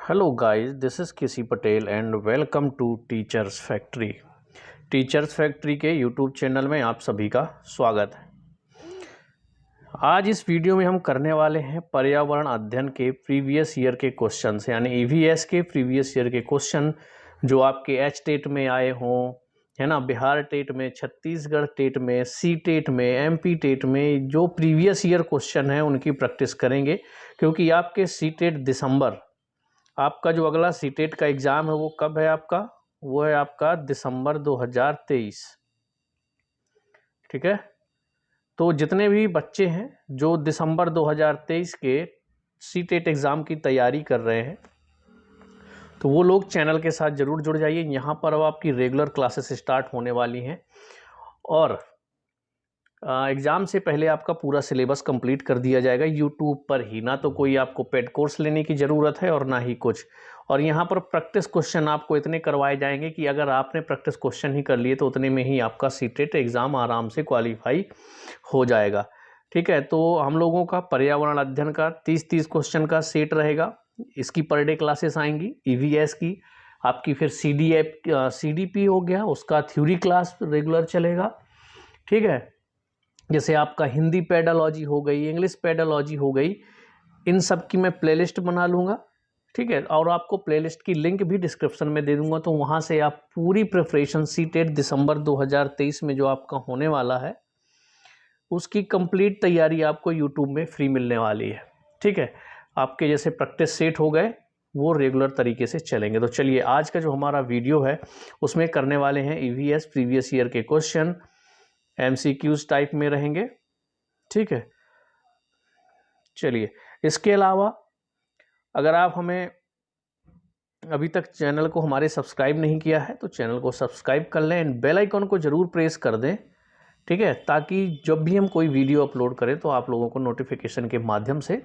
Hello guys, this is KC Patel and welcome to teachers factory. Teachers factory के YouTube channel में आप सभी का स्वागत है। आज इस वीडियो में हम करने वाले हैं पर्यावरण अध्ययन के प्रीवियस ईयर के क्वेश्चन, यानी ईवीएस के प्रीवियस ईयर के क्वेश्चन जो आपके एच टेट में आए हों, है ना, बिहार टेट में, छत्तीसगढ़ टेट में, सी टेट में, एमपी टेट में जो प्रीवियस ईयर क्वेश्चन है उनकी प्रैक्टिस करेंगे, क्योंकि आपके सी टेट दिसंबर, आपका जो अगला सीटेट का एग्ज़ाम है वो कब है आपका? वो है आपका दिसंबर 2023। ठीक है, तो जितने भी बच्चे हैं जो दिसंबर 2023 के सीटेट एग्ज़ाम की तैयारी कर रहे हैं तो वो लोग चैनल के साथ ज़रूर जुड़ जाइए। यहाँ पर अब आपकी रेगुलर क्लासेस स्टार्ट होने वाली हैं और एग्ज़ाम से पहले आपका पूरा सिलेबस कंप्लीट कर दिया जाएगा यूट्यूब पर ही। ना तो कोई आपको पेड कोर्स लेने की ज़रूरत है और ना ही कुछ। और यहाँ पर प्रैक्टिस क्वेश्चन आपको इतने करवाए जाएंगे कि अगर आपने प्रैक्टिस क्वेश्चन ही कर लिए तो उतने में ही आपका सीटेट एग्ज़ाम आराम से क्वालिफाई हो जाएगा। ठीक है, तो हम लोगों का पर्यावरण अध्ययन का 30-30 क्वेश्चन का सेट रहेगा। इसकी पर डे क्लासेस आएंगी। ईवीएस की आपकी फिर सीडीपी हो गया, उसका थ्योरी क्लास रेगुलर चलेगा। ठीक है, जैसे आपका हिंदी पेडालॉजी हो गई, इंग्लिश पेडालॉजी हो गई, इन सब की मैं प्लेलिस्ट बना लूँगा। ठीक है, और आपको प्लेलिस्ट की लिंक भी डिस्क्रिप्शन में दे दूंगा, तो वहाँ से आप पूरी प्रिपरेशन सीटेट दिसंबर 2023 में जो आपका होने वाला है उसकी कंप्लीट तैयारी आपको यूट्यूब में फ्री मिलने वाली है। ठीक है, आपके जैसे प्रैक्टिस सेट हो गए वो रेगुलर तरीके से चलेंगे। तो चलिए, आज का जो हमारा वीडियो है उसमें करने वाले हैं ईवीएस प्रीवियस ईयर के क्वेश्चन, एमसीक्यूज टाइप में रहेंगे। ठीक है, चलिए, इसके अलावा अगर आप हमें अभी तक चैनल को हमारे सब्सक्राइब नहीं किया है तो चैनल को सब्सक्राइब कर लें एंड बेल आइकन को ज़रूर प्रेस कर दें। ठीक है, ताकि जब भी हम कोई वीडियो अपलोड करें तो आप लोगों को नोटिफिकेशन के माध्यम से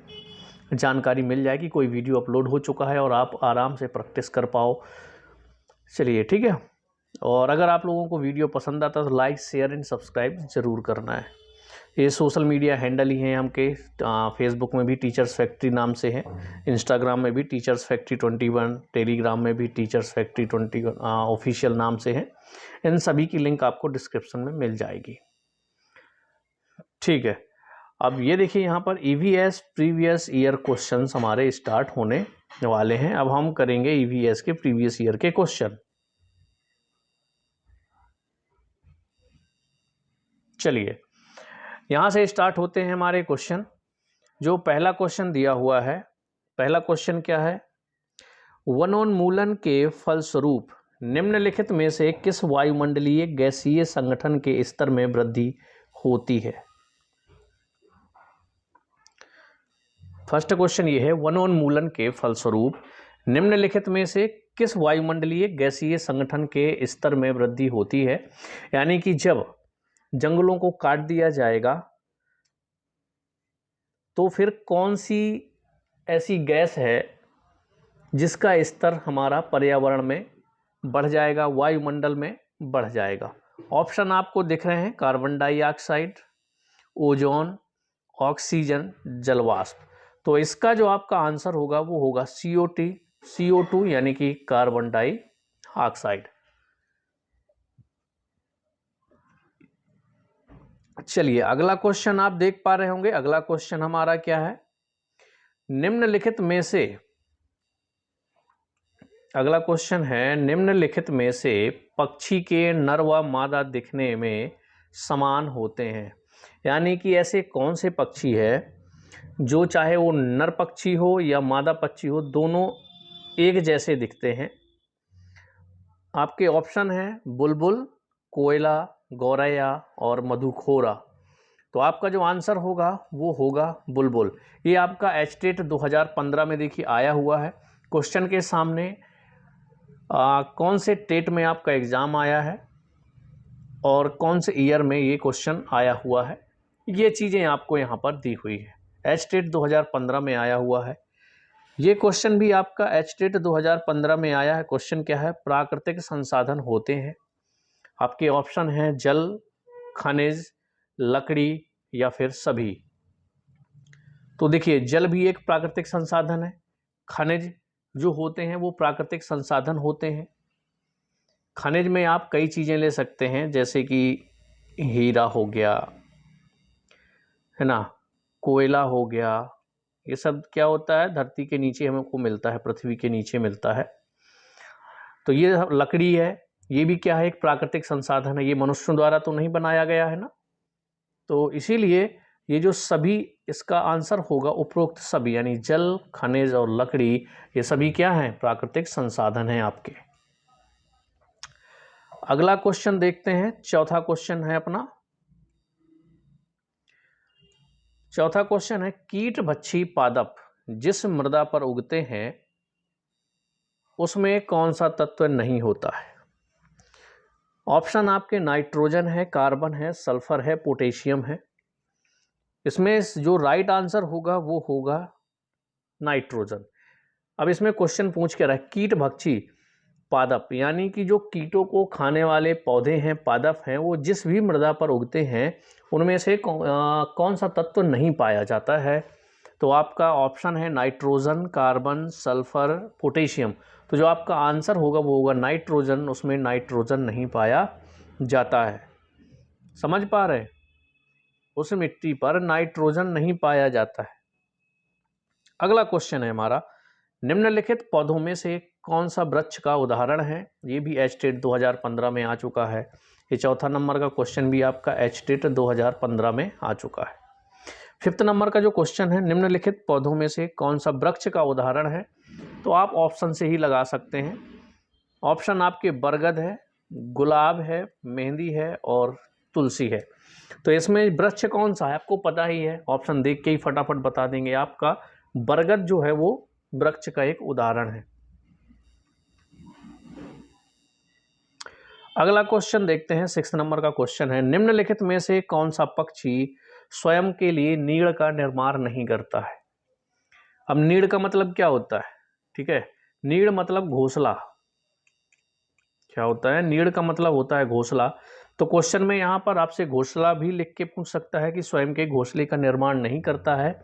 जानकारी मिल जाए कि कोई वीडियो अपलोड हो चुका है और आप आराम से प्रैक्टिस कर पाओ। चलिए, ठीक है, और अगर आप लोगों को वीडियो पसंद आता तो लाइक, शेयर एंड सब्सक्राइब ज़रूर करना है। ये सोशल मीडिया हैंडल ही हैं हमके। फेसबुक में भी टीचर्स फैक्ट्री नाम से है, इंस्टाग्राम में भी टीचर्स फैक्ट्री 21, टेलीग्राम में भी टीचर्स फैक्ट्री 21 ऑफिशियल नाम से है। इन सभी की लिंक आपको डिस्क्रिप्शन में मिल जाएगी। ठीक है, अब ये देखिए, यहाँ पर ईवीएस प्रीवियस ईयर क्वेश्चंस हमारे स्टार्ट होने वाले हैं। अब हम करेंगे ईवीएस के प्रीवियस ईयर के क्वेश्चन। चलिए, यहाँ से स्टार्ट होते हैं हमारे क्वेश्चन। जो पहला क्वेश्चन दिया हुआ है, पहला क्वेश्चन क्या है? वनोन्मूलन के फलस्वरूप निम्नलिखित में से किस वायुमंडलीय गैसीय संगठन के स्तर में वृद्धि होती है? फर्स्ट क्वेश्चन ये है, वनोन्मूलन के फलस्वरूप निम्नलिखित में से किस वायुमंडलीय गैसीय संगठन के स्तर में वृद्धि होती है? यानी कि जब जंगलों को काट दिया जाएगा तो फिर कौन सी ऐसी गैस है जिसका स्तर हमारा पर्यावरण में बढ़ जाएगा, वायुमंडल में बढ़ जाएगा? ऑप्शन आपको दिख रहे हैं, कार्बन डाइऑक्साइड, ओजोन, ऑक्सीजन, जलवाष्प। तो इसका जो आपका आंसर होगा वो होगा CO2 यानी कि कार्बन डाइऑक्साइड। चलिए, अगला क्वेश्चन आप देख पा रहे होंगे। अगला क्वेश्चन हमारा क्या है? निम्नलिखित में से, अगला क्वेश्चन है, निम्नलिखित में से पक्षी के नर व मादा दिखने में समान होते हैं? यानी कि ऐसे कौन से पक्षी है जो चाहे वो नर पक्षी हो या मादा पक्षी हो, दोनों एक जैसे दिखते हैं? आपके ऑप्शन है बुलबुल, कोयला, गौरैया और मधुखोरा। तो आपका जो आंसर होगा वो होगा बुलबुल। ये आपका एचटेट 2015 में देखिए आया हुआ है। क्वेश्चन के सामने कौन से टेट में आपका एग्ज़ाम आया है और कौन से ईयर में ये क्वेश्चन आया हुआ है, ये चीज़ें आपको यहाँ पर दी हुई है। एचटेट 2015 में आया हुआ है। ये क्वेश्चन भी आपका एचटेट 2015 में आया है। क्वेश्चन क्या है? प्राकृतिक संसाधन होते हैं। आपके ऑप्शन हैं जल, खनिज, लकड़ी या फिर सभी। तो देखिए, जल भी एक प्राकृतिक संसाधन है, खनिज जो होते हैं वो प्राकृतिक संसाधन होते हैं। खनिज में आप कई चीज़ें ले सकते हैं, जैसे कि हीरा हो गया, है ना, कोयला हो गया। ये सब क्या होता है, धरती के नीचे हमको मिलता है, पृथ्वी के नीचे मिलता है। तो ये लकड़ी है, ये भी क्या है, एक प्राकृतिक संसाधन है, ये मनुष्यों द्वारा तो नहीं बनाया गया है ना। तो इसीलिए ये जो सभी, इसका आंसर होगा उपरोक्त सभी, यानी जल, खनिज और लकड़ी, ये सभी क्या हैं, प्राकृतिक संसाधन हैं आपके। अगला क्वेश्चन देखते हैं, चौथा क्वेश्चन है अपना। चौथा क्वेश्चन है, कीट भक्षी पादप जिस मृदा पर उगते हैं उसमें कौन सा तत्व नहीं होता है। ऑप्शन आपके नाइट्रोजन है, कार्बन है, सल्फर है, पोटेशियम है। इसमें जो राइट आंसर होगा वो होगा नाइट्रोजन। अब इसमें क्वेश्चन पूछ के रहा है, कीट भक्षी पादप, यानी कि जो कीटों को खाने वाले पौधे हैं, पादप हैं, वो जिस भी मृदा पर उगते हैं उनमें से कौन सा तत्व नहीं पाया जाता है। तो आपका ऑप्शन है नाइट्रोजन, कार्बन, सल्फर, पोटेशियम। तो जो आपका आंसर होगा वो होगा नाइट्रोजन, उसमें नाइट्रोजन नहीं पाया जाता है। समझ पा रहे हैं, उस मिट्टी पर नाइट्रोजन नहीं पाया जाता है। अगला क्वेश्चन है हमारा, निम्नलिखित पौधों में से कौन सा वृक्ष का उदाहरण है। ये भी एचटेट 2015 में आ चुका है। ये चौथा नंबर का क्वेश्चन भी आपका एचटेट 2015 में आ चुका है। फिफ्थ नंबर का जो क्वेश्चन है, निम्नलिखित पौधों में से कौन सा वृक्ष का उदाहरण है, तो आप ऑप्शन से ही लगा सकते हैं। ऑप्शन आपके बरगद है, गुलाब है, मेहंदी है और तुलसी है। तो इसमें वृक्ष कौन सा है आपको पता ही है, ऑप्शन देख के ही फटाफट बता देंगे। आपका बरगद जो है वो वृक्ष का एक उदाहरण है। अगला क्वेश्चन देखते हैं, 6 नंबर का क्वेश्चन है, निम्नलिखित में से कौन सा पक्षी स्वयं के लिए नीड़ का निर्माण नहीं करता है। अब नीड़ का मतलब क्या होता है, ठीक है, नीड़ मतलब घोंसला। क्या होता है, नीड़ का मतलब होता है घोंसला। तो क्वेश्चन में यहाँ पर आपसे घोंसला भी लिख के पूछ सकता है कि स्वयं के घोंसले का निर्माण नहीं करता है,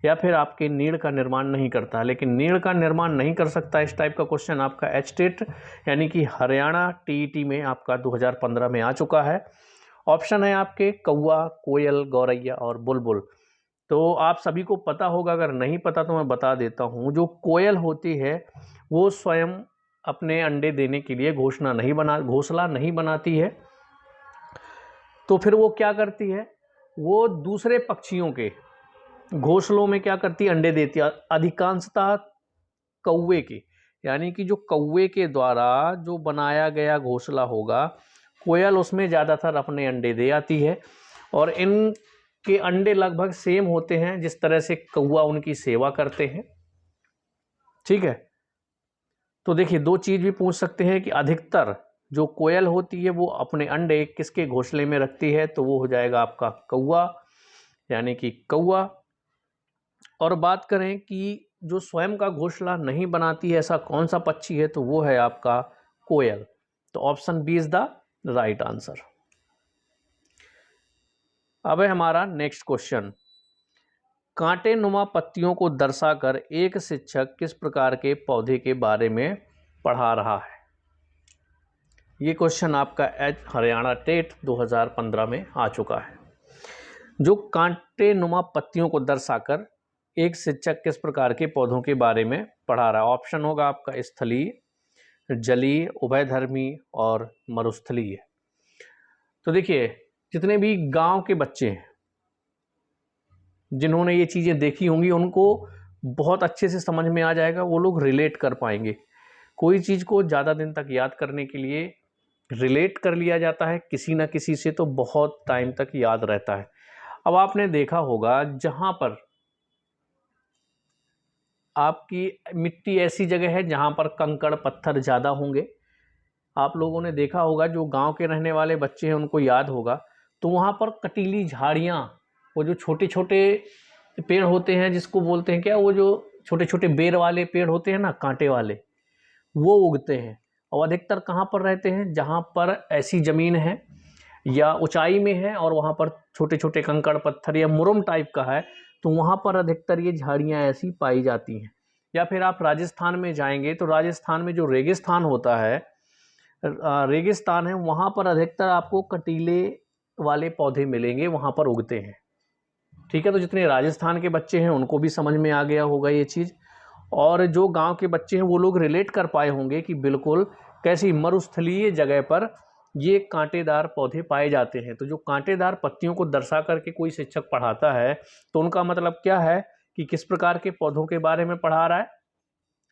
या फिर आपके नीड़ का निर्माण नहीं करता है। लेकिन नीड़ का निर्माण नहीं कर सकता, इस टाइप का क्वेश्चन आपका एचटेट यानी कि हरियाणा टीईटी में आपका 2015 में आ चुका है। ऑप्शन है आपके कौवा, कोयल, गौरैया और बुलबुल। तो आप सभी को पता होगा, अगर नहीं पता तो मैं बता देता हूँ। जो कोयल होती है वो स्वयं अपने अंडे देने के लिए घोंसला नहीं बनाती है। तो फिर वो क्या करती है, वो दूसरे पक्षियों के घोंसलों में क्या करती है, अंडे देती है। अधिकांशतः कौवे के, यानी कि जो कौवे के द्वारा जो बनाया गया घोंसला होगा, कोयल उसमें ज़्यादातर अपने अंडे दे आती है। और इनके अंडे लगभग सेम होते हैं जिस तरह से कौवा उनकी सेवा करते हैं। ठीक है, तो देखिए दो चीज़ भी पूछ सकते हैं कि अधिकतर जो कोयल होती है वो अपने अंडे किसके घोंसले में रखती है, तो वो हो जाएगा आपका कौवा, यानी कि कौवा। और बात करें कि जो स्वयं का घोंसला नहीं बनाती है ऐसा कौन सा पक्षी है, तो वो है आपका कोयल। तो option B is the right answer. अब है हमारा नेक्स्ट क्वेश्चन, कांटे नुमा पत्तियों को दर्शाकर एक शिक्षक किस प्रकार के पौधे के बारे में पढ़ा रहा है। ये क्वेश्चन आपका हरियाणा टेट 2015 में आ चुका है। जो कांटे नुमा पत्तियों को दर्शाकर एक शिक्षक किस प्रकार के पौधों के बारे में पढ़ा रहा है। ऑप्शन होगा आपका स्थलीय, जलीय, उभयधर्मी और मरुस्थलीय। तो देखिए जितने भी गांव के बच्चे हैं जिन्होंने ये चीज़ें देखी होंगी उनको बहुत अच्छे से समझ में आ जाएगा, वो लोग रिलेट कर पाएंगे। कोई चीज़ को ज़्यादा दिन तक याद करने के लिए रिलेट कर लिया जाता है किसी न किसी से, तो बहुत टाइम तक याद रहता है। अब आपने देखा होगा जहाँ पर आपकी मिट्टी ऐसी जगह है जहाँ पर कंकड़ पत्थर ज़्यादा होंगे, आप लोगों ने देखा होगा, जो गांव के रहने वाले बच्चे हैं उनको याद होगा, तो वहाँ पर कटीली झाड़ियाँ, वो जो छोटे छोटे पेड़ होते हैं जिसको बोलते हैं क्या, वो जो छोटे छोटे बेर वाले पेड़ होते हैं ना, कांटे वाले, वो उगते हैं। और अधिकतर कहाँ पर रहते हैं, जहाँ पर ऐसी ज़मीन है या ऊंचाई में है और वहाँ पर छोटे छोटे कंकड़ पत्थर या मुरम टाइप का है, तो वहाँ पर अधिकतर ये झाड़ियाँ ऐसी पाई जाती हैं। या फिर आप राजस्थान में जाएंगे तो राजस्थान में जो रेगिस्तान होता है, रेगिस्तान है, वहाँ पर अधिकतर आपको कटीले वाले पौधे मिलेंगे, वहाँ पर उगते हैं। ठीक है, तो जितने राजस्थान के बच्चे हैं उनको भी समझ में आ गया होगा ये चीज़, और जो गांव के बच्चे हैं वो लोग रिलेट कर पाए होंगे कि बिल्कुल कैसी मरुस्थलीय जगह पर ये कांटेदार पौधे पाए जाते हैं। तो जो कांटेदार पत्तियों को दर्शा करके कोई शिक्षक पढ़ाता है तो उनका मतलब क्या है कि किस प्रकार के पौधों के बारे में पढ़ा रहा है,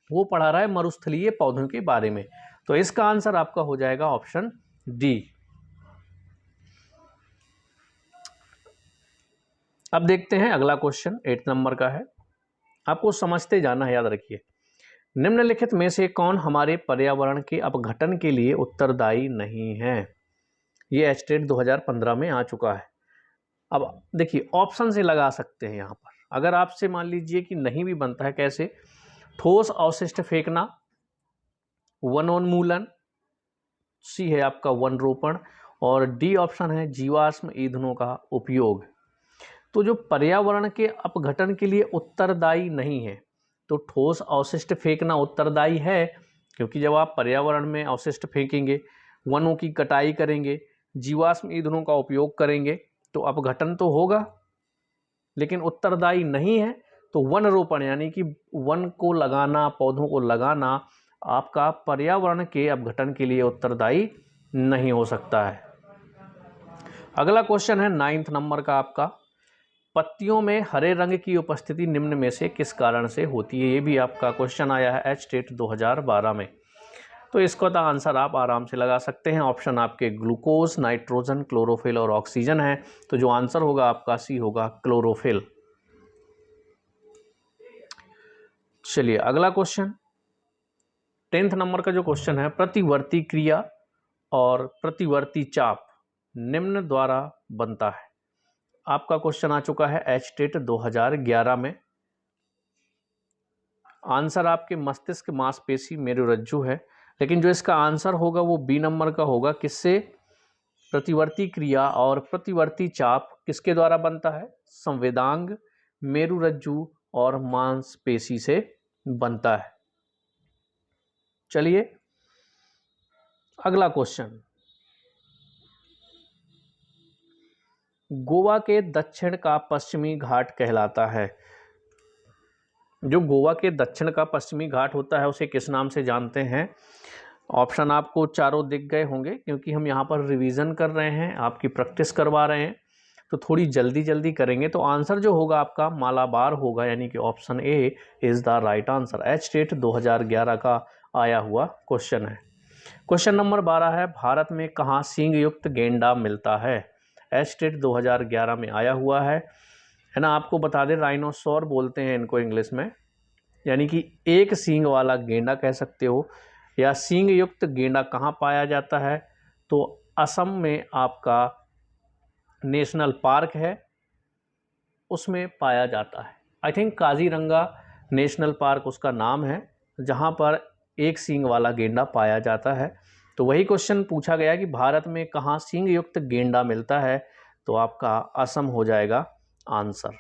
वो पढ़ा रहा है मरुस्थलीय पौधों के बारे में। तो इसका आंसर आपका हो जाएगा ऑप्शन डी। अब देखते हैं अगला क्वेश्चन, 8 नंबर का है, आपको समझते जाना है, याद रखिए। निम्नलिखित में से कौन हमारे पर्यावरण के अपघटन के लिए उत्तरदायी नहीं है? ये एचटेट 2015 में आ चुका है। अब देखिए ऑप्शन से लगा सकते हैं यहाँ पर, अगर आपसे मान लीजिए कि नहीं भी बनता है, कैसे? ठोस अवशिष्ट फेंकना, वनोन्मूलन, सी है आपका वन रोपण, और डी ऑप्शन है जीवाश्म ईंधनों का उपयोग। तो जो पर्यावरण के अपघटन के लिए उत्तरदायी नहीं है, तो ठोस अवशिष्ट फेंकना उत्तरदायी है, क्योंकि जब आप पर्यावरण में अवशिष्ट फेंकेंगे, वनों की कटाई करेंगे, जीवाश्म ईंधनों का उपयोग करेंगे, तो अपघटन तो होगा। लेकिन उत्तरदायी नहीं है तो वन रोपण यानी कि वन को लगाना, पौधों को लगाना आपका पर्यावरण के अपघटन के लिए उत्तरदायी नहीं हो सकता है। अगला क्वेश्चन है 9 नंबर का आपका, पत्तियों में हरे रंग की उपस्थिति निम्न में से किस कारण से होती है? ये भी आपका क्वेश्चन आया है एचटेट 2012 में। तो इसका तो आंसर आप आराम से लगा सकते हैं। ऑप्शन आपके ग्लूकोज, नाइट्रोजन, क्लोरोफिल और ऑक्सीजन है। तो जो आंसर होगा आपका सी होगा क्लोरोफिल। चलिए अगला क्वेश्चन 10 नंबर का जो क्वेश्चन है, प्रतिवर्ती क्रिया और प्रतिवर्ती चाप निम्न द्वारा बनता है। आपका क्वेश्चन आ चुका है एचटेट 2011 में। आंसर आपके मस्तिष्क मांसपेशी मेरुरज्जु है, लेकिन जो इसका आंसर होगा वो बी नंबर का होगा। किससे? प्रतिवर्ती क्रिया और प्रतिवर्ती चाप किसके द्वारा बनता है? संवेदांग, मेरुरज्जु और मांसपेशी से बनता है। चलिए अगला क्वेश्चन, गोवा के दक्षिण का पश्चिमी घाट कहलाता है। जो गोवा के दक्षिण का पश्चिमी घाट होता है उसे किस नाम से जानते हैं? ऑप्शन आपको चारों दिख गए होंगे, क्योंकि हम यहाँ पर रिवीजन कर रहे हैं, आपकी प्रैक्टिस करवा रहे हैं, तो थोड़ी जल्दी जल्दी करेंगे। तो आंसर जो होगा आपका मालाबार होगा, यानी कि option A is the right answer. HTET 2011 का आया हुआ क्वेश्चन है। क्वेश्चन नंबर 12 है, भारत में कहाँ सींग युक्त गेंडा मिलता है? एचटेट 2011 में आया हुआ है ना। आपको बता दें राइनोसोर बोलते हैं इनको इंग्लिश में, यानी कि एक सींग वाला गेंडा कह सकते हो। या सींग युक्त गेंडा कहाँ पाया जाता है? तो असम में आपका नेशनल पार्क है, उसमें पाया जाता है। I think Kaziranga national park उसका नाम है, जहाँ पर एक सींग वाला गेंडा पाया जाता है। तो वही क्वेश्चन पूछा गया कि भारत में कहाँ सींग युक्त गेंडा मिलता है, तो आपका असम हो जाएगा आंसर।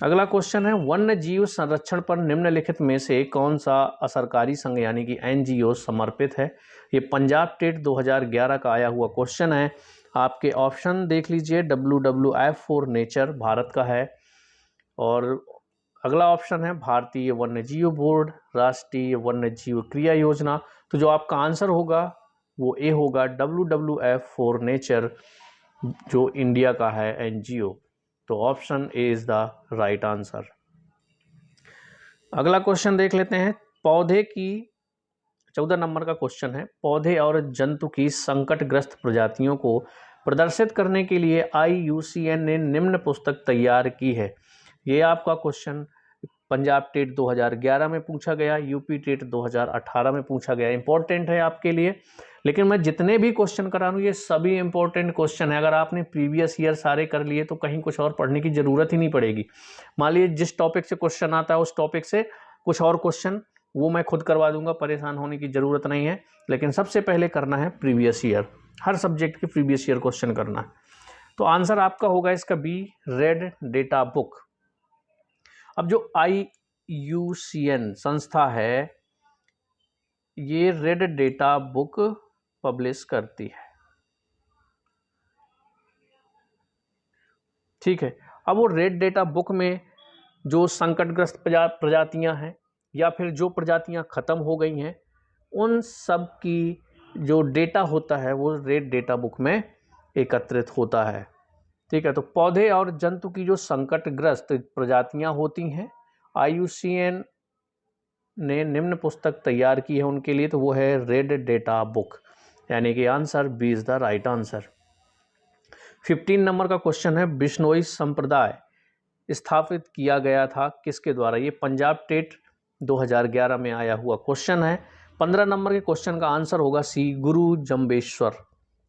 अगला क्वेश्चन है, वन्य जीव संरक्षण पर निम्नलिखित में से कौन सा असरकारी संघ यानी कि एनजीओ समर्पित है? ये पंजाब टेट 2011 का आया हुआ क्वेश्चन है। आपके ऑप्शन देख लीजिए, WWF फॉर नेचर भारत का है, और अगला ऑप्शन है भारतीय वन्य जीव बोर्ड, राष्ट्रीय वन्य जीव क्रिया योजना। तो जो आपका आंसर होगा वो ए होगा, WWF फॉर नेचर, जो इंडिया का है एनजीओ। तो option A is the right answer. अगला क्वेश्चन देख लेते हैं, पौधे की 14 नंबर का क्वेश्चन है, पौधे और जंतु की संकटग्रस्त प्रजातियों को प्रदर्शित करने के लिए IUCN ने निम्न पुस्तक तैयार की है। ये आपका क्वेश्चन पंजाब टेट 2011 में पूछा गया, यूपी टेट 2018 में पूछा गया। इंपॉर्टेंट है आपके लिए, लेकिन मैं जितने भी क्वेश्चन करा रहा हूँ ये सभी इंपॉर्टेंट क्वेश्चन है। अगर आपने प्रीवियस ईयर सारे कर लिए तो कहीं कुछ और पढ़ने की ज़रूरत ही नहीं पड़ेगी। मान लीजिए जिस टॉपिक से क्वेश्चन आता है उस टॉपिक से कुछ और क्वेश्चन वो मैं खुद करवा दूंगा, परेशान होने की ज़रूरत नहीं है। लेकिन सबसे पहले करना है प्रीवियस ईयर, हर सब्जेक्ट के प्रीवियस ईयर क्वेश्चन करना है। तो आंसर आपका होगा इसका बी, रेड डेटा बुक। अब जो IUCN संस्था है ये रेड डेटा बुक पब्लिश करती है, ठीक है। अब वो रेड डेटा बुक में जो संकटग्रस्त प्रजातियां हैं या फिर जो प्रजातियां खत्म हो गई हैं उन सब की जो डेटा होता है वो रेड डेटा बुक में एकत्रित होता है, ठीक है। तो पौधे और जंतु की जो संकटग्रस्त प्रजातियां होती हैं IUCN ने निम्न पुस्तक तैयार की है उनके लिए, तो वो है रेड डेटा बुक, यानी कि answer B is the right answer. 15 number का क्वेश्चन है, बिश्नोई संप्रदाय स्थापित किया गया था किसके द्वारा? ये पंजाब टेट 2011 में आया हुआ क्वेश्चन है। 15 नंबर के क्वेश्चन का आंसर होगा सी, गुरु जम्बेश्वर।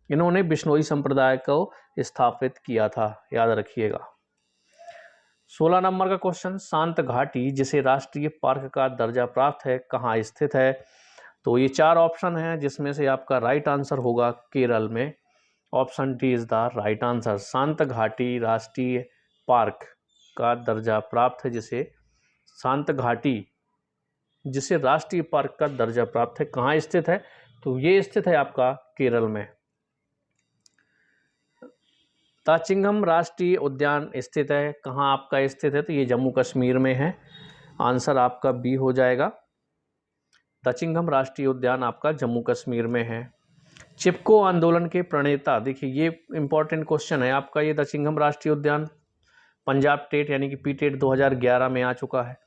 इन्होंने बिश्नोई संप्रदाय को स्थापित किया था, याद रखिएगा। 16 नंबर का क्वेश्चन, शांत घाटी जिसे राष्ट्रीय पार्क का दर्जा प्राप्त है कहाँ स्थित है? तो ये 4 ऑप्शन हैं जिसमें से आपका राइट आंसर होगा केरल में। Option D is the right answer. शांत घाटी राष्ट्रीय पार्क का दर्जा प्राप्त है, जिसे शांत घाटी जिसे राष्ट्रीय पार्क का दर्जा प्राप्त है, कहाँ स्थित है? तो ये स्थित है आपका केरल में। ताचिंगम राष्ट्रीय उद्यान स्थित है कहाँ आपका स्थित है? तो ये जम्मू कश्मीर में है, आंसर आपका बी हो जाएगा। ताचिंगम राष्ट्रीय उद्यान आपका जम्मू कश्मीर में है। चिपको आंदोलन के प्रणेता, देखिए ये इंपॉर्टेंट क्वेश्चन है आपका, ये ताचिंगम राष्ट्रीय उद्यान पंजाब टेट यानी कि पीटेट 2011 में आ चुका है।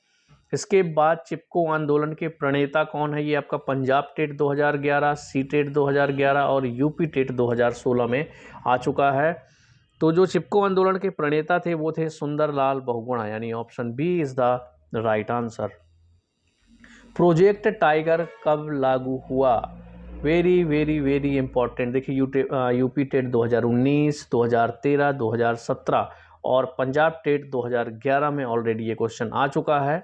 इसके बाद चिपको आंदोलन के प्रणेता कौन है? ये आपका पंजाब टेट 2011, सी टेट 2011 और यूपी टेट 2016 में आ चुका है। तो जो चिपको आंदोलन के प्रणेता थे वो थे सुंदरलाल बहुगुणा, यानी option B is the right answer. Project tiger कब लागू हुआ? Very very very important. देखिए यूपी टेट 2019, 2013, 2017 और पंजाब टेट 2011 में ऑलरेडी ये क्वेश्चन आ चुका है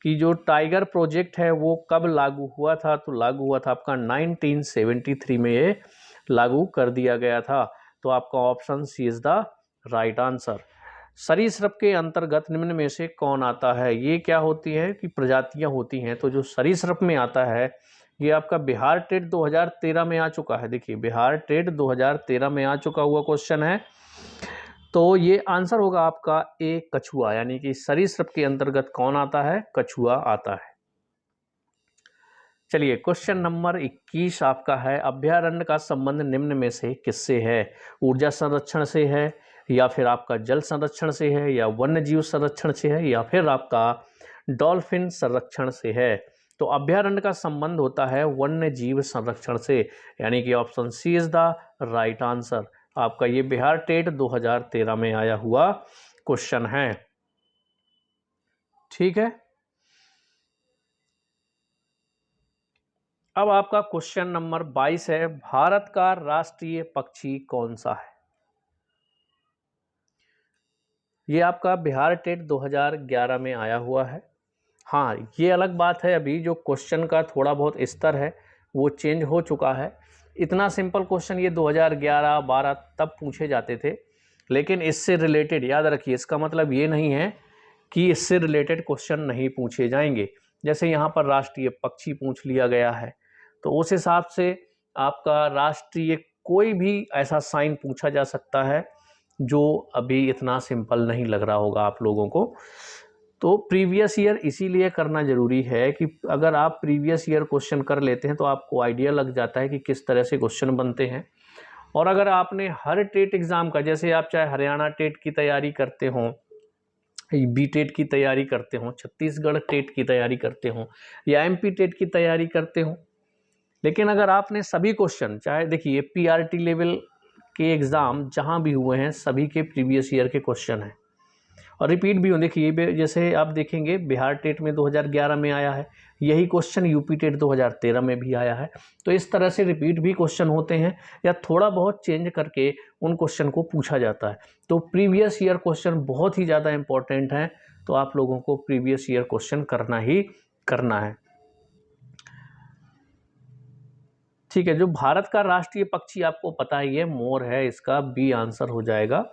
कि जो टाइगर प्रोजेक्ट है वो कब लागू हुआ था? तो लागू हुआ था आपका 1973 में, ये लागू कर दिया गया था। तो आपका option C is the right answer. सरीसृप के अंतर्गत निम्न में से कौन आता है? ये क्या होती है कि प्रजातियां होती हैं, तो जो सरीसृप में आता है ये आपका बिहार टेट 2013 में आ चुका है। देखिए बिहार टेट 2013 में आ चुका हुआ क्वेश्चन है, तो ये आंसर होगा आपका ए, कछुआ, यानी कि सरीसृप के अंतर्गत कौन आता है? कछुआ आता है। चलिए क्वेश्चन नंबर 21 आपका है, अभ्यारण्य का संबंध निम्न में से किससे है? ऊर्जा संरक्षण से है, या फिर आपका जल संरक्षण से है, या वन्य जीव संरक्षण से है, या फिर आपका डॉल्फिन संरक्षण से है? तो अभ्यारण्य का संबंध होता है वन्य जीव संरक्षण से, यानी कि option C is the right answer. आपका ये बिहार टेट 2013 में आया हुआ क्वेश्चन है, ठीक है। अब आपका क्वेश्चन नंबर 22 है, भारत का राष्ट्रीय पक्षी कौन सा है? ये आपका बिहार टेट 2011 में आया हुआ है। हाँ, ये अलग बात है, अभी जो क्वेश्चन का थोड़ा बहुत स्तर है वो चेंज हो चुका है। इतना सिंपल क्वेश्चन ये 2011-12 तब पूछे जाते थे, लेकिन इससे रिलेटेड याद रखिए, इसका मतलब ये नहीं है कि इससे रिलेटेड क्वेश्चन नहीं पूछे जाएंगे। जैसे यहाँ पर राष्ट्रीय पक्षी पूछ लिया गया है, तो उस हिसाब से आपका राष्ट्रीय कोई भी ऐसा साइन पूछा जा सकता है जो अभी इतना सिंपल नहीं लग रहा होगा आप लोगों को। तो प्रीवियस ईयर इसीलिए करना ज़रूरी है कि अगर आप प्रीवियस ईयर क्वेश्चन कर लेते हैं तो आपको आइडिया लग जाता है कि किस तरह से क्वेश्चन बनते हैं। और अगर आपने हर टेट एग्ज़ाम का, जैसे आप चाहे हरियाणा टेट की तैयारी करते हों, बी टेट की तैयारी करते हों, छत्तीसगढ़ टेट की तैयारी करते हों, या MP टेट की तैयारी करते हों, लेकिन अगर आपने सभी क्वेश्चन, चाहे देखिए PRT लेवल के एग्ज़ाम जहाँ भी हुए हैं सभी के प्रीवियस ईयर के क्वेश्चन हैं और रिपीट भी हों। देखिए जैसे आप देखेंगे बिहार टेट में 2011 में आया है, यही क्वेश्चन यूपी टेट 2013 में भी आया है। तो इस तरह से रिपीट भी क्वेश्चन होते हैं या थोड़ा बहुत चेंज करके उन क्वेश्चन को पूछा जाता है। तो प्रीवियस ईयर क्वेश्चन बहुत ही ज़्यादा इंपॉर्टेंट हैं, तो आप लोगों को प्रीवियस ईयर क्वेश्चन करना ही करना है, ठीक है। जो भारत का राष्ट्रीय पक्षी आपको पता ही है, मोर है, इसका बी आंसर हो जाएगा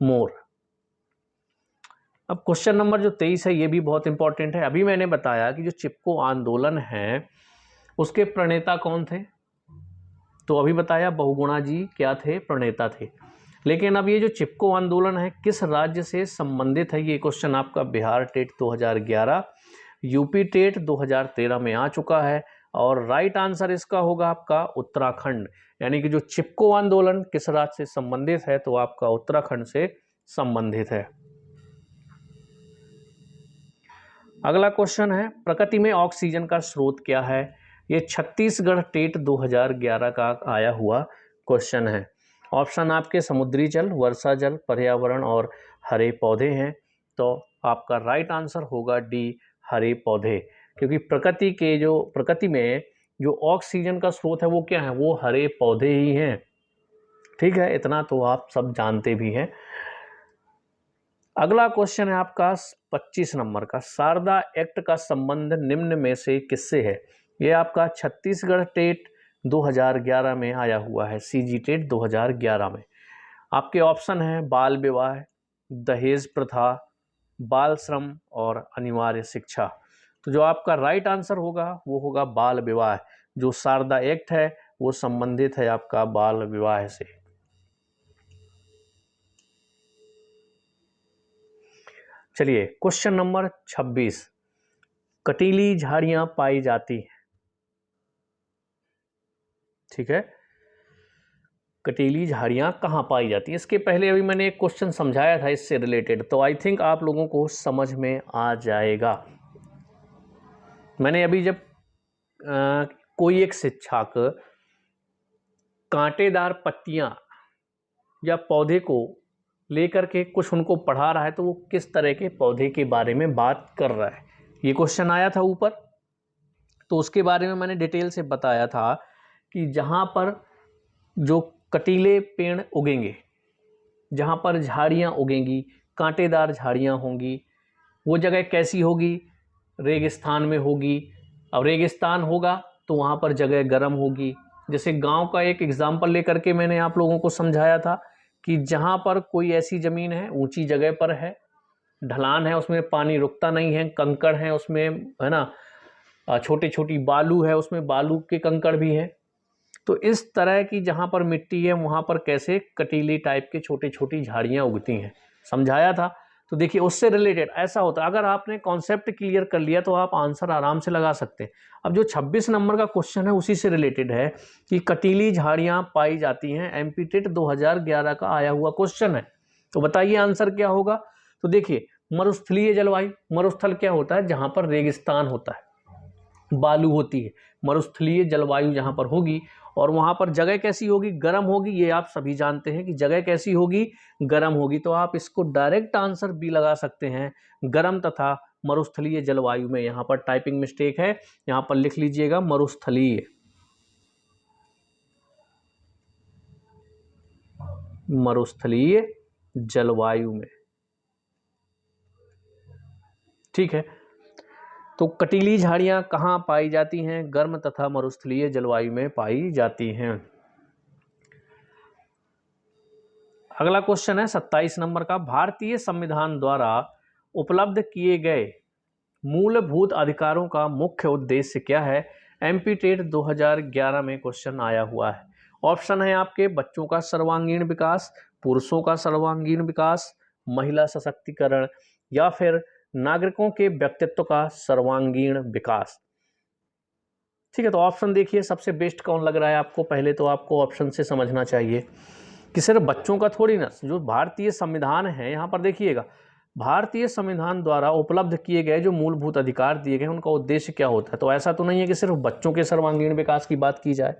मोर। अब क्वेश्चन नंबर जो 23 है ये भी बहुत इंपॉर्टेंट है। अभी मैंने बताया कि जो चिपको आंदोलन है उसके प्रणेता कौन थे, तो अभी बताया बहुगुणा जी क्या थे, प्रणेता थे। लेकिन अब ये जो चिपको आंदोलन है किस राज्य से संबंधित है, ये क्वेश्चन आपका बिहार टेट 2011, यूपी टेट 2013 में आ चुका है और राइट आंसर इसका होगा आपका उत्तराखंड। यानी कि जो चिपको आंदोलन किस राज्य से संबंधित है, तो आपका उत्तराखंड से संबंधित है। अगला क्वेश्चन है प्रकृति में ऑक्सीजन का स्रोत क्या है, ये छत्तीसगढ़ टेट 2011 का आया हुआ क्वेश्चन है। ऑप्शन आपके समुद्री जल, वर्षा जल, पर्यावरण और हरे पौधे हैं। तो आपका राइट आंसर होगा डी, हरे पौधे, क्योंकि प्रकृति में जो ऑक्सीजन का स्रोत है वो क्या है, वो हरे पौधे ही हैं। ठीक है, इतना तो आप सब जानते भी हैं। अगला क्वेश्चन है आपका 25 नंबर का, शारदा एक्ट का संबंध निम्न में से किससे है, ये आपका छत्तीसगढ़ टेट 2011 में आया हुआ है, सीजी टेट 2011 में। आपके ऑप्शन हैं बाल विवाह, दहेज प्रथा, बाल श्रम और अनिवार्य शिक्षा। तो जो आपका राइट आंसर होगा वो होगा बाल विवाह। जो शारदा एक्ट है वो संबंधित है आपका बाल विवाह से। चलिए क्वेश्चन नंबर 26, कटीली झाड़ियां पाई जाती हैं। ठीक है, कटीली झाड़ियां कहाँ पाई जाती हैं, इसके पहले अभी मैंने एक क्वेश्चन समझाया था इससे रिलेटेड, तो आई थिंक आप लोगों को समझ में आ जाएगा। मैंने अभी जब कोई एक शिक्षक कांटेदार पत्तियां या पौधे को लेकर के कुछ उनको पढ़ा रहा है, तो वो किस तरह के पौधे के बारे में बात कर रहा है, ये क्वेश्चन आया था ऊपर। तो उसके बारे में मैंने डिटेल से बताया था कि जहाँ पर जो कटीले पेड़ उगेंगे, जहाँ पर झाड़ियाँ उगेंगी, कांटेदार झाड़ियाँ होंगी, वो जगह कैसी होगी, रेगिस्तान में होगी। अब रेगिस्तान होगा तो वहाँ पर जगह गर्म होगी। जैसे गांव का एक एग्जाम्पल लेकर के मैंने आप लोगों को समझाया था कि जहाँ पर कोई ऐसी ज़मीन है, ऊंची जगह पर है, ढलान है, उसमें पानी रुकता नहीं है, कंकड़ है उसमें, है ना, छोटी छोटी बालू है उसमें, बालू के कंकड़ भी हैं। तो इस तरह की जहाँ पर मिट्टी है वहाँ पर कैसे कटीली टाइप के छोटी छोटी झाड़ियाँ उगती हैं, समझाया था। तो देखिए उससे रिलेटेड ऐसा होता है, अगर आपने कॉन्सेप्ट क्लियर कर लिया तो आप आंसर आराम से लगा सकते हैं। अब जो 26 नंबर का क्वेश्चन है उसी से रिलेटेड है कि कटीली झाड़ियाँ पाई जाती हैं, एमपी टेट 2011 का आया हुआ क्वेश्चन है। तो बताइए आंसर क्या होगा। तो देखिए मरुस्थलीय जलवायु, मरुस्थल क्या होता है, जहाँ पर रेगिस्तान होता है, बालू होती है, मरुस्थलीय जलवायु जहाँ पर होगी, और वहाँ पर जगह कैसी होगी, गर्म होगी। ये आप सभी जानते हैं कि जगह कैसी होगी, गर्म होगी। तो आप इसको डायरेक्ट आंसर बी लगा सकते हैं, गर्म तथा मरुस्थलीय जलवायु में। यहाँ पर टाइपिंग मिस्टेक है, यहाँ पर लिख लीजिएगा मरुस्थलीय, मरुस्थलीय जलवायु में। ठीक है, तो कटीली झाड़ियां कहाँ पाई जाती हैं, गर्म तथा मरुस्थलीय जलवायु में पाई जाती हैं। अगला क्वेश्चन है 27 नंबर का, भारतीय संविधान द्वारा उपलब्ध किए गए मूलभूत अधिकारों का मुख्य उद्देश्य क्या है, एमपी टेट 2011 में क्वेश्चन आया हुआ है। ऑप्शन है आपके बच्चों का सर्वांगीण विकास, पुरुषों का सर्वांगीण विकास, महिला सशक्तिकरण, या फिर नागरिकों के व्यक्तित्व का सर्वांगीण विकास। ठीक है, तो ऑप्शन देखिए सबसे बेस्ट कौन लग रहा है आपको। पहले तो आपको ऑप्शन से समझना चाहिए कि सिर्फ बच्चों का थोड़ी ना, जो भारतीय संविधान है यहाँ पर देखिएगा, भारतीय संविधान द्वारा उपलब्ध किए गए जो मूलभूत अधिकार दिए गए उनका उद्देश्य क्या होता है। तो ऐसा तो नहीं है कि सिर्फ बच्चों के सर्वांगीण विकास की बात की जाए,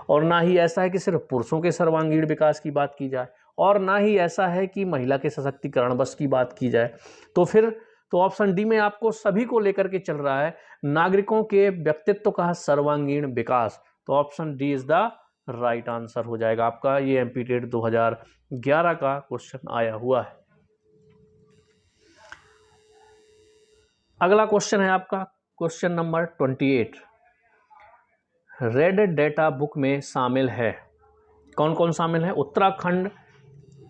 और ना ही ऐसा है कि सिर्फ पुरुषों के सर्वांगीण विकास की बात की जाए, और ना ही ऐसा है कि महिला के सशक्तिकरण बस की बात की जाए। तो फिर तो ऑप्शन डी में आपको सभी को लेकर के चल रहा है, नागरिकों के व्यक्तित्व का सर्वांगीण विकास। तो option D is the right answer हो जाएगा आपका। ये एमपी टेट 2011 का क्वेश्चन आया हुआ है। अगला क्वेश्चन है आपका question number 28, red data book में शामिल है, कौन कौन शामिल है, उत्तराखंड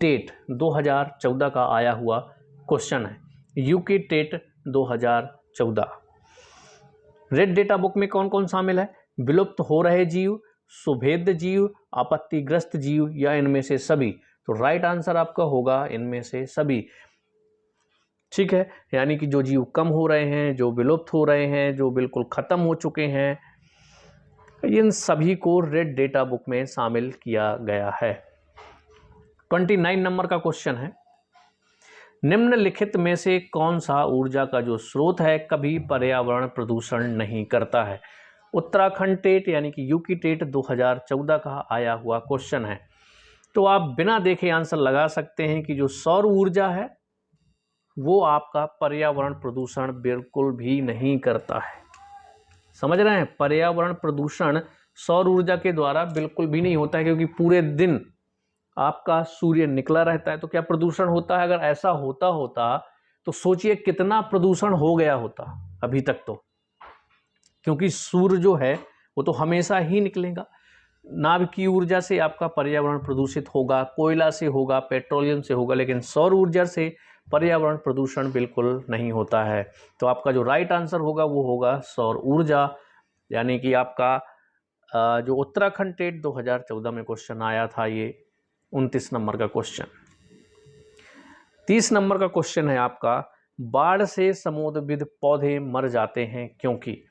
टेट 2014 का आया हुआ क्वेश्चन है। UK TET 2014। Red data book में कौन कौन शामिल है? विलुप्त हो रहे जीव, सुभेद्य जीव, आपत्तिग्रस्त जीव या इनमें से सभी? तो राइट आंसर आपका होगा इनमें से सभी। ठीक है, यानी कि जो जीव कम हो रहे हैं, जो विलुप्त हो रहे हैं, जो बिल्कुल खत्म हो चुके हैं, इन सभी को रेड डेटा बुक में शामिल किया गया है। 29 नंबर का क्वेश्चन है, निम्नलिखित में से कौन सा ऊर्जा का जो स्रोत है कभी पर्यावरण प्रदूषण नहीं करता है? उत्तराखंड टेट यानी कि यूकी टेट 2014 का आया हुआ क्वेश्चन है। तो आप बिना देखे आंसर लगा सकते हैं कि जो सौर ऊर्जा है वो आपका पर्यावरण प्रदूषण बिल्कुल भी नहीं करता है। समझ रहे हैं? पर्यावरण प्रदूषण सौर ऊर्जा के द्वारा बिल्कुल भी नहीं होता है, क्योंकि पूरे दिन आपका सूर्य निकला रहता है। तो क्या प्रदूषण होता है? अगर ऐसा होता तो सोचिए कितना प्रदूषण हो गया होता अभी तक। तो क्योंकि सूर्य जो है वो तो हमेशा ही निकलेगा। नाभिकीय ऊर्जा से आपका पर्यावरण प्रदूषित होगा, कोयला से होगा, पेट्रोलियम से होगा, लेकिन सौर ऊर्जा से पर्यावरण प्रदूषण बिल्कुल नहीं होता है। तो आपका जो राइट आंसर होगा वो होगा सौर ऊर्जा, यानी कि आपका जो उत्तराखंड टेट 2014 में क्वेश्चन आया था, ये 29 नंबर का क्वेश्चन। 30 नंबर का क्वेश्चन है आपका, बाढ़ से समुद्रविद पौधे मर जाते हैं क्योंकि?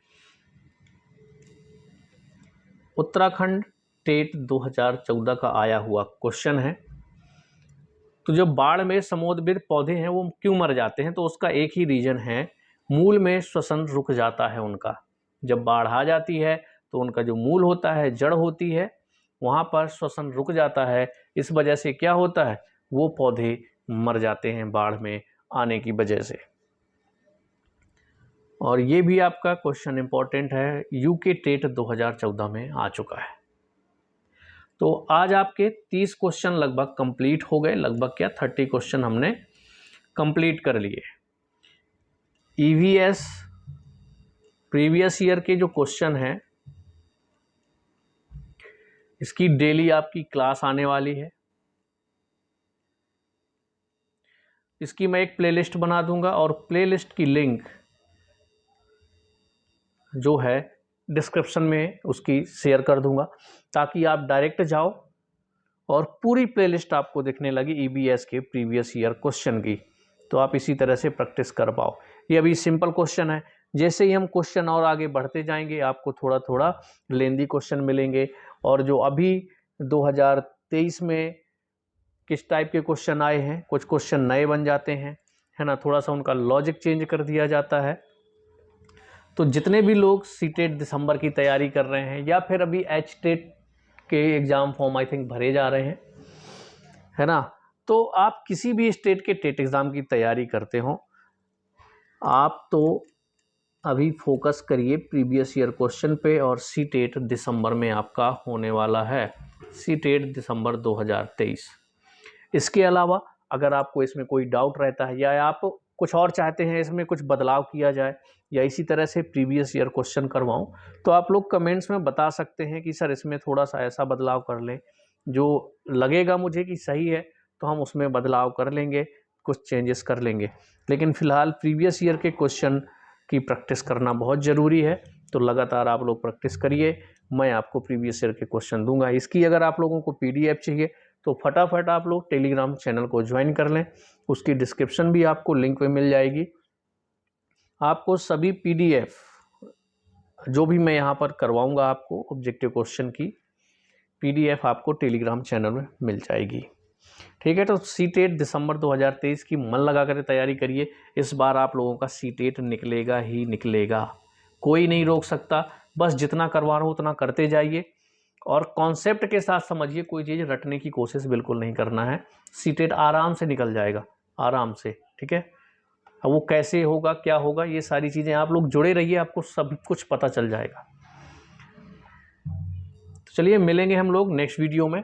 उत्तराखंड टेट 2014 का आया हुआ क्वेश्चन है। तो जब बाढ़ में समुद्रविद पौधे हैं वो क्यों मर जाते हैं? तो उसका एक ही रीजन है, मूल में श्वसन रुक जाता है उनका। जब बाढ़ आ जाती है तो उनका जो मूल होता है, जड़ होती है, वहाँ पर श्वसन रुक जाता है। इस वजह से क्या होता है, वो पौधे मर जाते हैं बाढ़ में आने की वजह से। और ये भी आपका क्वेश्चन इंपॉर्टेंट है, यूके टेट 2014 में आ चुका है। तो आज आपके 30 क्वेश्चन लगभग कंप्लीट हो गए। लगभग क्या 30 क्वेश्चन हमने कंप्लीट कर लिए। ईवीएस प्रीवियस ईयर के जो क्वेश्चन हैं इसकी डेली आपकी क्लास आने वाली है। इसकी मैं एक प्लेलिस्ट बना दूंगा और प्लेलिस्ट की लिंक जो है डिस्क्रिप्शन में उसकी शेयर कर दूंगा, ताकि आप डायरेक्ट जाओ और पूरी प्लेलिस्ट आपको दिखने लगी ईबीएस के प्रीवियस ईयर क्वेश्चन की। तो आप इसी तरह से प्रैक्टिस कर पाओ। ये अभी सिंपल क्वेश्चन है, जैसे ही हम क्वेश्चन और आगे बढ़ते जाएंगे आपको थोड़ा थोड़ा लेंदी क्वेश्चन मिलेंगे। और जो अभी 2023 में किस टाइप के क्वेश्चन आए हैं, कुछ क्वेश्चन नए बन जाते हैं, है ना, थोड़ा सा उनका लॉजिक चेंज कर दिया जाता है। तो जितने भी लोग सीटेट दिसंबर की तैयारी कर रहे हैं या फिर अभी एच टेट के एग्ज़ाम फॉर्म आई थिंक भरे जा रहे हैं, है ना, तो आप किसी भी स्टेट के टेट एग्ज़ाम की तैयारी करते हो, आप तो अभी फोकस करिए प्रीवियस ईयर क्वेश्चन पे। और सीटेट दिसंबर में आपका होने वाला है, सीटेट दिसंबर 2023। इसके अलावा अगर आपको इसमें कोई डाउट रहता है या आप कुछ और चाहते हैं इसमें कुछ बदलाव किया जाए या इसी तरह से प्रीवियस ईयर क्वेश्चन करवाऊं, तो आप लोग कमेंट्स में बता सकते हैं कि सर इसमें थोड़ा सा ऐसा बदलाव कर लें। जो लगेगा मुझे कि सही है तो हम उसमें बदलाव कर लेंगे, कुछ चेंजेस कर लेंगे। लेकिन फ़िलहाल प्रीवियस ईयर के क्वेश्चन की प्रैक्टिस करना बहुत ज़रूरी है। तो लगातार आप लोग प्रैक्टिस करिए, मैं आपको प्रीवियस ईयर के क्वेश्चन दूंगा। इसकी अगर आप लोगों को PDF चाहिए तो फटाफट आप लोग टेलीग्राम चैनल को ज्वाइन कर लें, उसकी डिस्क्रिप्शन भी आपको लिंक पे मिल जाएगी। आपको सभी PDF जो भी मैं यहाँ पर करवाऊँगा आपको ऑब्जेक्टिव क्वेश्चन की PDF आपको टेलीग्राम चैनल में मिल जाएगी। ठीक है, तो सीटेट दिसंबर 2023 की मन लगा कर तैयारी करिए। इस बार आप लोगों का सीटेट निकलेगा ही निकलेगा, कोई नहीं रोक सकता। बस जितना करवा रहा हूँ उतना करते जाइए और कॉन्सेप्ट के साथ समझिए, कोई चीज़ रटने की कोशिश बिल्कुल नहीं करना है। सीटेट आराम से निकल जाएगा, आराम से। ठीक है, अब वो कैसे होगा, क्या होगा, ये सारी चीज़ें आप लोग जुड़े रहिए, आपको सब कुछ पता चल जाएगा। तो चलिए मिलेंगे हम लोग नेक्स्ट वीडियो में।